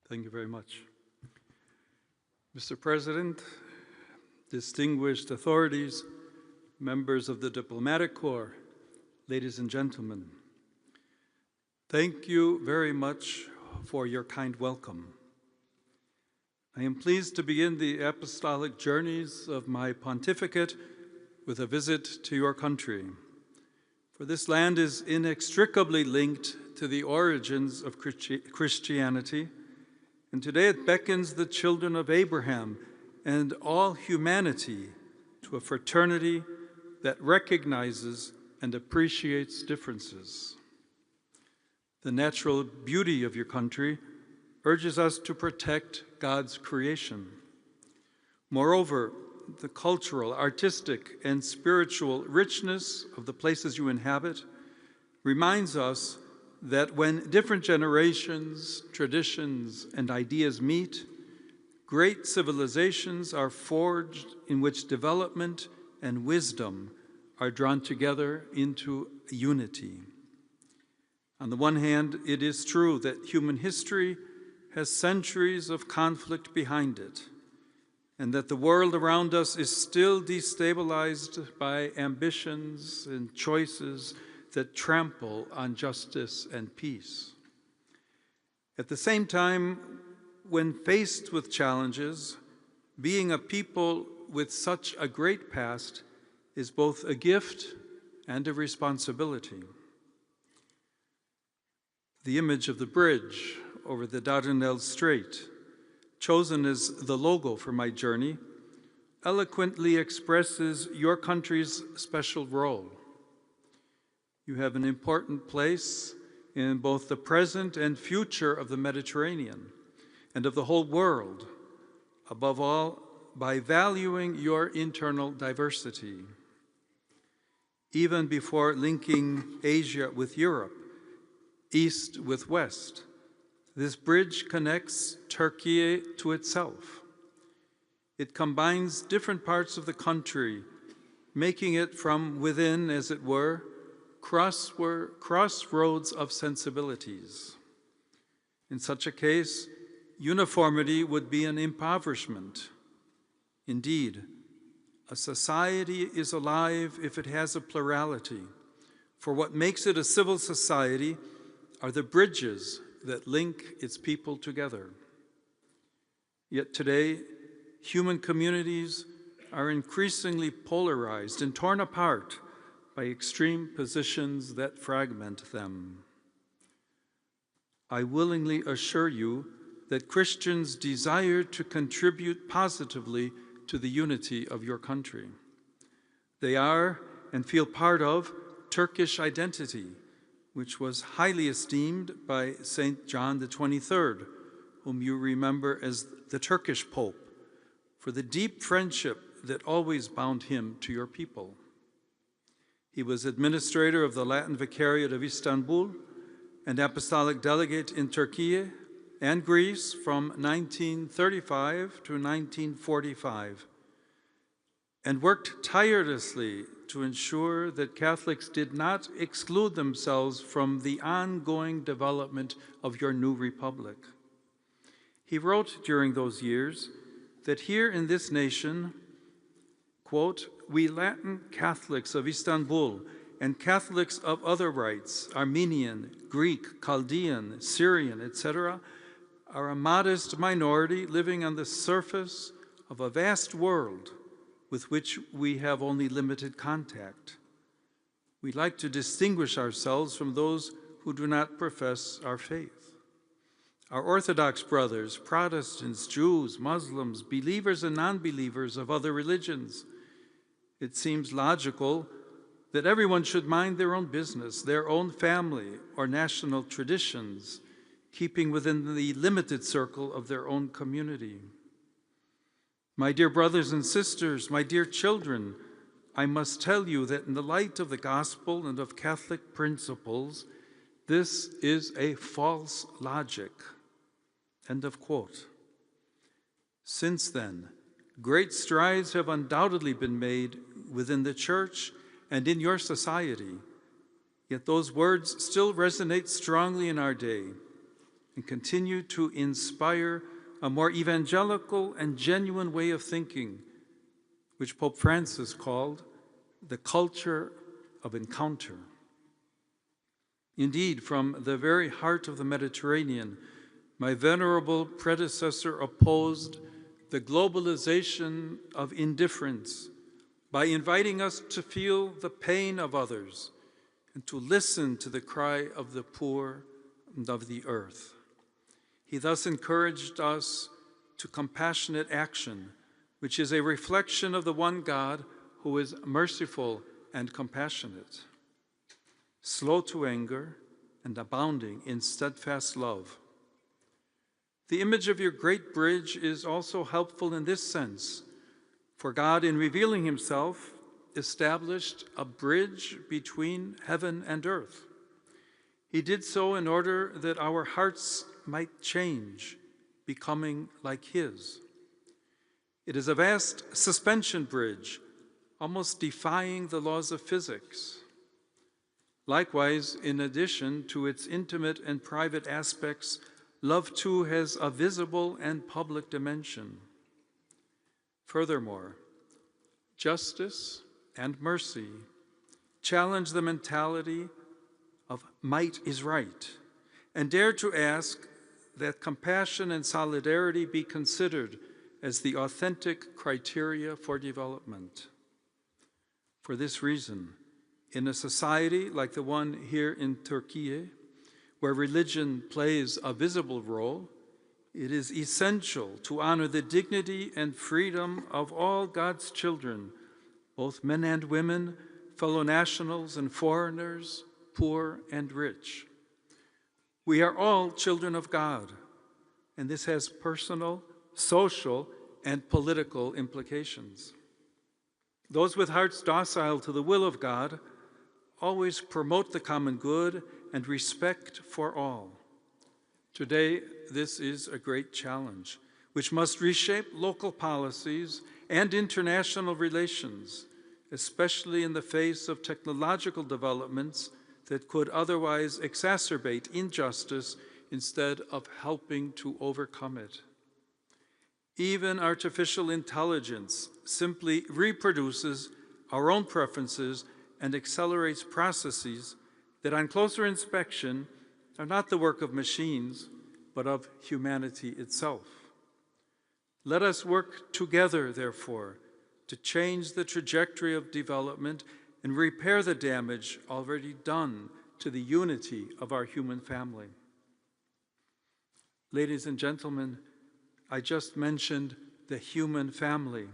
Thank you very much. Mr. President, distinguished authorities, members of the diplomatic corps, ladies and gentlemen, thank you very much for your kind welcome. I am pleased to begin the apostolic journeys of my pontificate with a visit to your country, for this land is inextricably linked to the origins of Christianity, and today it beckons the children of Abraham and all humanity to a fraternity that recognizes and appreciates differences. The natural beauty of your country urges us to protect God's creation. Moreover, the cultural, artistic, and spiritual richness of the places you inhabit reminds us that when different generations, traditions, and ideas meet, great civilizations are forged in which development and wisdom are drawn together into unity. On the one hand, it is true that human history has centuries of conflict behind it, and that the world around us is still destabilized by ambitions and choices that trample on justice and peace. At the same time, when faced with challenges, being a people with such a great past is both a gift and a responsibility. The image of the bridge over the Dardanelles Strait, chosen as the logo for my journey, eloquently expresses your country's special role. You have an important place in both the present and future of the Mediterranean and of the whole world, above all, by valuing your internal diversity. Even before linking Asia with Europe, East with West, this bridge connects Turkey to itself. It combines different parts of the country, making it from within, as it were, crossroads of sensibilities. In such a case, uniformity would be an impoverishment. Indeed, a society is alive if it has a plurality, for what makes it a civil society are the bridges that link its people together. Yet today, human communities are increasingly polarized and torn apart by extreme positions that fragment them. I willingly assure you that Christians desire to contribute positively to the unity of your country. They are and feel part of Turkish identity, which was highly esteemed by St. John XXIII, whom you remember as the Turkish Pope, for the deep friendship that always bound him to your people. He was administrator of the Latin Vicariate of Istanbul and apostolic delegate in Turkey and Greece from 1935 to 1945, and worked tirelessly to ensure that Catholics did not exclude themselves from the ongoing development of your new republic. He wrote during those years that here in this nation, quote, "We Latin Catholics of Istanbul and Catholics of other rites, Armenian, Greek, Chaldean, Syrian, etc., are a modest minority living on the surface of a vast world with which we have only limited contact. We like to distinguish ourselves from those who do not profess our faith. Our Orthodox brothers, Protestants, Jews, Muslims, believers and non-believers of other religions, it seems logical that everyone should mind their own business, their own family or national traditions, keeping within the limited circle of their own community. My dear brothers and sisters, my dear children, I must tell you that in the light of the gospel and of Catholic principles, this is a false logic." End of quote. Since then, great strides have undoubtedly been made within the Church and in your society, yet those words still resonate strongly in our day. and continue to inspire a more evangelical and genuine way of thinking, which Pope Francis called the culture of encounter. Indeed, from the very heart of the Mediterranean, my venerable predecessor opposed the globalization of indifference by inviting us to feel the pain of others and to listen to the cry of the poor and of the earth. He thus encouraged us to compassionate action, which is a reflection of the one God who is merciful and compassionate, slow to anger and abounding in steadfast love. The image of your great bridge is also helpful in this sense, for God, in revealing himself, established a bridge between heaven and earth. He did so in order that our hearts might change, becoming like his. It is a vast suspension bridge, almost defying the laws of physics. Likewise, in addition to its intimate and private aspects, love too has a visible and public dimension. Furthermore, justice and mercy challenge the mentality of might is right and dare to ask that compassion and solidarity be considered as the authentic criteria for development. For this reason, in a society like the one here in Turkey, where religion plays a visible role, it is essential to honor the dignity and freedom of all God's children, both men and women, fellow nationals and foreigners, poor and rich. We are all children of God, and this has personal, social, and political implications. Those with hearts docile to the will of God always promote the common good and respect for all. Today, this is a great challenge, which must reshape local policies and international relations, especially in the face of technological developments that could otherwise exacerbate injustice instead of helping to overcome it. Even artificial intelligence simply reproduces our own preferences and accelerates processes that on closer inspection are not the work of machines, but of humanity itself. Let us work together, therefore, to change the trajectory of development and repair the damage already done to the unity of our human family. Ladies and gentlemen, I just mentioned the human family.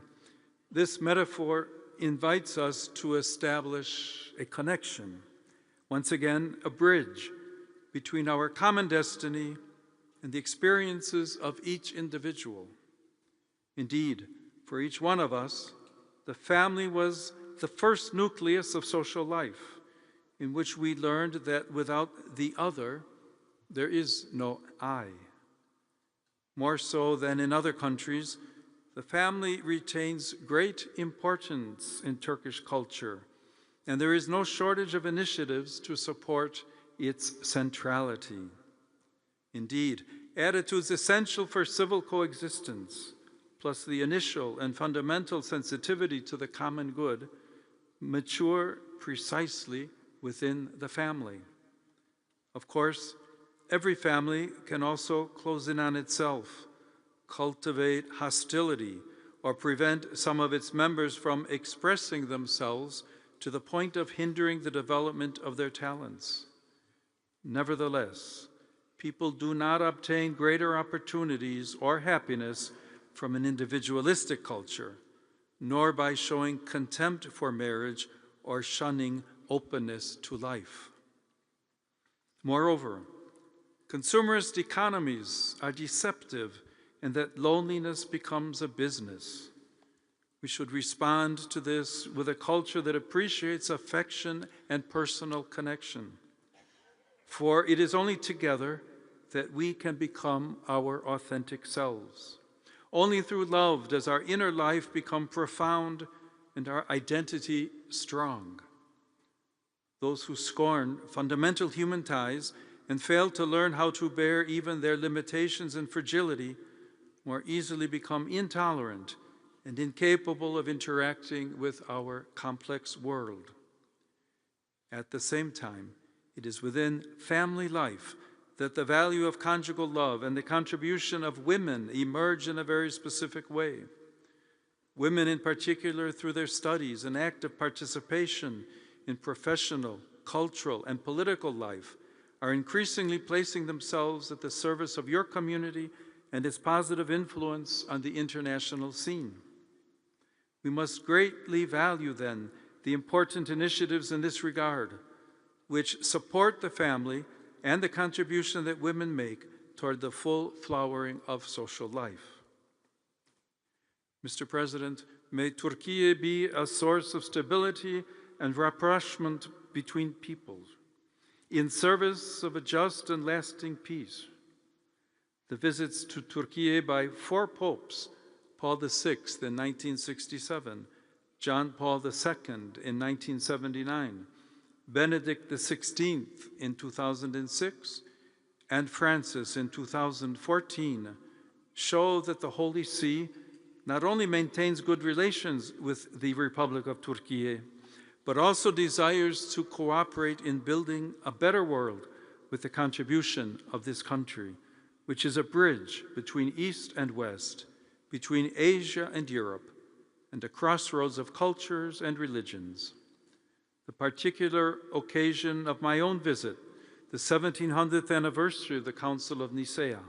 This metaphor invites us to establish a connection, once again, a bridge between our common destiny and the experiences of each individual. Indeed, for each one of us, the family was the first nucleus of social life, in which we learned that without the other, there is no I. More so than in other countries, the family retains great importance in Turkish culture, and there is no shortage of initiatives to support its centrality. Indeed, attitudes essential for civil coexistence, plus the initial and fundamental sensitivity to the common good, mature precisely within the family. Of course, every family can also close in on itself, cultivate hostility, or prevent some of its members from expressing themselves to the point of hindering the development of their talents. Nevertheless, people do not obtain greater opportunities or happiness from an individualistic culture, nor by showing contempt for marriage or shunning openness to life. Moreover, consumerist economies are deceptive and that loneliness becomes a business. We should respond to this with a culture that appreciates affection and personal connection. For it is only together that we can become our authentic selves. Only through love does our inner life become profound and our identity strong. Those who scorn fundamental human ties and fail to learn how to bear even their limitations and fragility, more easily become intolerant and incapable of interacting with our complex world. At the same time, it is within family life that the value of conjugal love and the contribution of women emerge in a very specific way. Women in particular, through their studies and active participation in professional, cultural, and political life, are increasingly placing themselves at the service of your community and its positive influence on the international scene. We must greatly value, then, the important initiatives in this regard, which support the family and the contribution that women make toward the full flowering of social life. Mr. President, may Turkey be a source of stability and rapprochement between peoples, in service of a just and lasting peace. The visits to Turkey by 4 popes, Paul VI in 1967, John Paul II in 1979, Benedict XVI in 2006, and Francis in 2014, show that the Holy See not only maintains good relations with the Republic of Turkey, but also desires to cooperate in building a better world with the contribution of this country, which is a bridge between East and West, between Asia and Europe, and a crossroads of cultures and religions. The particular occasion of my own visit, the 1700th anniversary of the Council of Nicaea,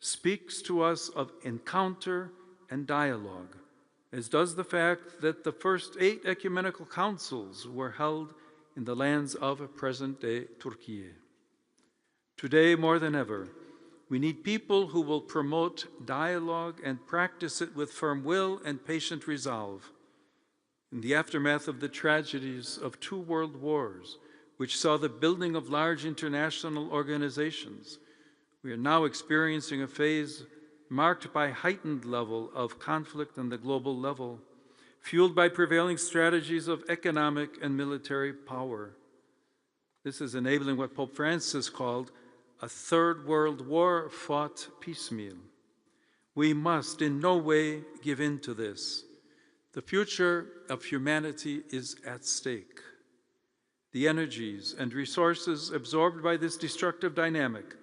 speaks to us of encounter and dialogue, as does the fact that the first 8 ecumenical councils were held in the lands of present-day Turkey. Today, more than ever, we need people who will promote dialogue and practice it with firm will and patient resolve. In the aftermath of the tragedies of 2 world wars, which saw the building of large international organizations, we are now experiencing a phase marked by heightened level of conflict on the global level, fueled by prevailing strategies of economic and military power. This is enabling what Pope Francis called a third world war fought piecemeal. We must in no way give in to this. The future of humanity is at stake. The energies and resources absorbed by this destructive dynamic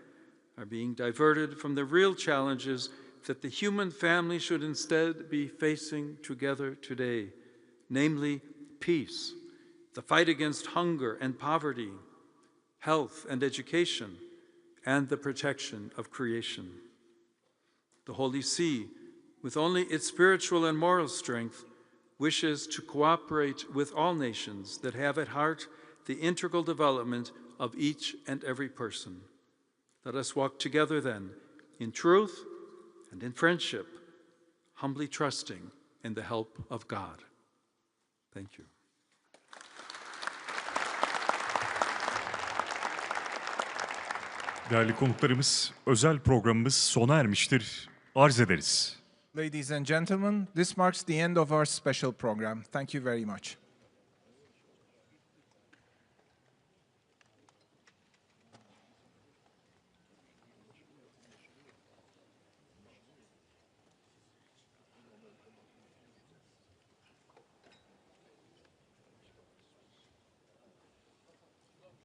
are being diverted from the real challenges that the human family should instead be facing together today, namely peace, the fight against hunger and poverty, health and education, and the protection of creation. The Holy See, with only its spiritual and moral strength, wishes to cooperate with all nations that have at heart the integral development of each and every person. Let us walk together then in truth and in friendship, humbly trusting in the help of God. Thank you. Değerli konuklarımız, özel programımız sona ermiştir. Arz ederiz. Ladies and gentlemen, this marks the end of our special program. Thank you very much.